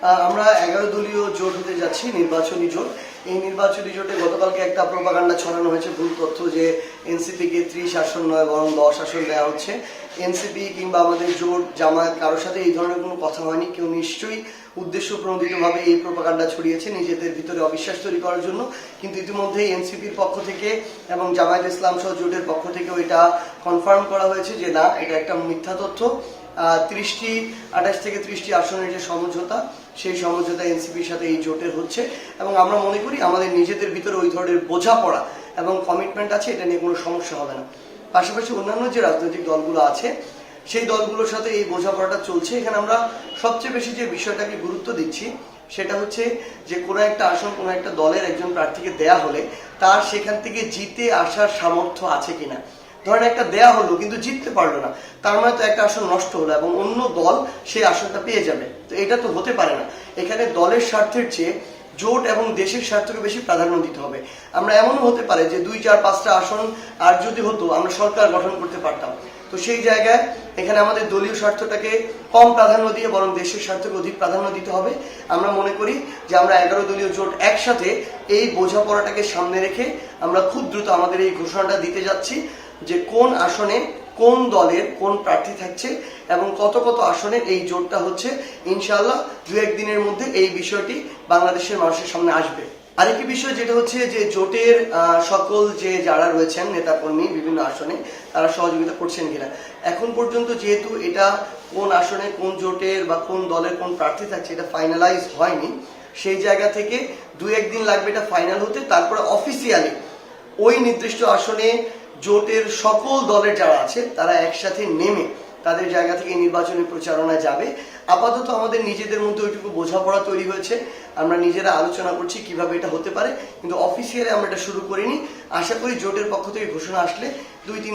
আমরা 11 দলীয় জোট হতে যাচ্ছি, নির্বাচনী জোট। এই নির্বাচনী জোটে গতকালকে একটা প্রোপাগান্ডা ছড়ানো হয়েছে, ভুল তথ্য, যে এনসিপিকে 30 আসন নয় বরং 10 আসন দেওয়া হচ্ছে। এনসিপি কিংবা আমাদের জোট জামায়াত কারোর সাথে এই ধরনের কোনো কথা হয়নি। কেউ নিশ্চয়ই উদ্দেশ্য প্রণোদিতভাবে এই প্রোপাগান্ডা ছড়িয়েছে নিজেদের ভিতরে অবিশ্বাস তৈরি করার জন্য। কিন্তু ইতিমধ্যেই এনসিপির পক্ষ থেকে এবং জামায়াত ইসলাম সহ জোটের পক্ষ থেকেও এটা কনফার্ম করা হয়েছে যে না, এটা একটা মিথ্যা তথ্য। 28 থেকে 30টি আসনের যে সমঝোতা, সেই সমঝোতা এনসিপির সাথে এই জোটের হচ্ছে। এবং আমরা মনে করি আমাদের নিজেদের ভিতরে ওই ধরনের বোঝাপড়া এবং কমিটমেন্ট আছে, এটা নিয়ে কোনো সমস্যা হবে না। পাশাপাশি অন্যান্য যে রাজনৈতিক দলগুলো আছে সেই দলগুলোর সাথে এই বোঝাপড়াটা চলছে। এখানে আমরা সবচেয়ে বেশি যে বিষয়টাকে গুরুত্ব দিচ্ছি সেটা হচ্ছে যে কোনো একটা আসন কোনো একটা দলের একজন প্রার্থীকে দেয়া হলে তার সেখান থেকে জিতে আসার সামর্থ্য আছে কিনা। ধরেন একটা দেয়া হলো কিন্তু জিততে পারলো না, তার মানে তো একটা আসন নষ্ট হলো এবং অন্য দল সেই আসনটা পেয়ে যাবে। তো এটা তো হতে পারে না। এখানে দলের স্বার্থের চেয়ে জোট এবং দেশের স্বার্থকে বেশি প্রাধান্য দিতে হবে। আমরা এমনও হতে পারে যে 2, 4, 5টা আসন আর যদি হতো আমরা সরকার গঠন করতে পারতাম। তো সেই জায়গায় এখানে আমাদের দলীয় স্বার্থটাকে কম প্রাধান্য দিয়ে বরং দেশের স্বার্থকে অধিক প্রাধান্য দিতে হবে। আমরা মনে করি যে আমরা 11 দলীয় জোট একসাথে এই বোঝাপড়াটাকে সামনে রেখে আমরা খুব দ্রুত আমাদের এই ঘোষণাটা দিতে যাচ্ছি যে কোন আসনে কোন দলের কোন প্রার্থী থাকছে এবং কত কত আসনে এই জোটটা হচ্ছে। ইনশাআল্লাহ 2-1 দিনের মধ্যে এই বিষয়টি বাংলাদেশের মানুষের সামনে আসবে। আরেকটি বিষয় যেটা হচ্ছে যে জোটের সকল যে যারা রয়েছেন নেতাকর্মী বিভিন্ন আসনে, তারা সহযোগিতা করছেন কিনা। এখন পর্যন্ত যেহেতু এটা কোন আসনে কোন জোটের বা কোন দলের কোন প্রার্থী থাকছে এটা ফাইনালাইজ হয়নি, সেই জায়গা থেকে 2-1 দিন লাগবে এটা ফাইনাল হতে। তারপরে অফিসিয়ালি ওই নির্দিষ্ট আসনে জোটের সকল দলের যারা আছে তারা একসাথে নেমে তাদের জায়গা থেকে নির্বাচনী প্রচারণায় যাবে। আপাতত আমাদের নিজেদের মধ্যে ওইটুকু বোঝাপড়া তৈরি হয়েছে, আমরা নিজেরা আলোচনা করছি কিভাবে এটা হতে পারে, কিন্তু অফিসিয়ালি আমরা এটা শুরু করিনি। আশা করি জোটের পক্ষ থেকে ঘোষণা আসলে 2-3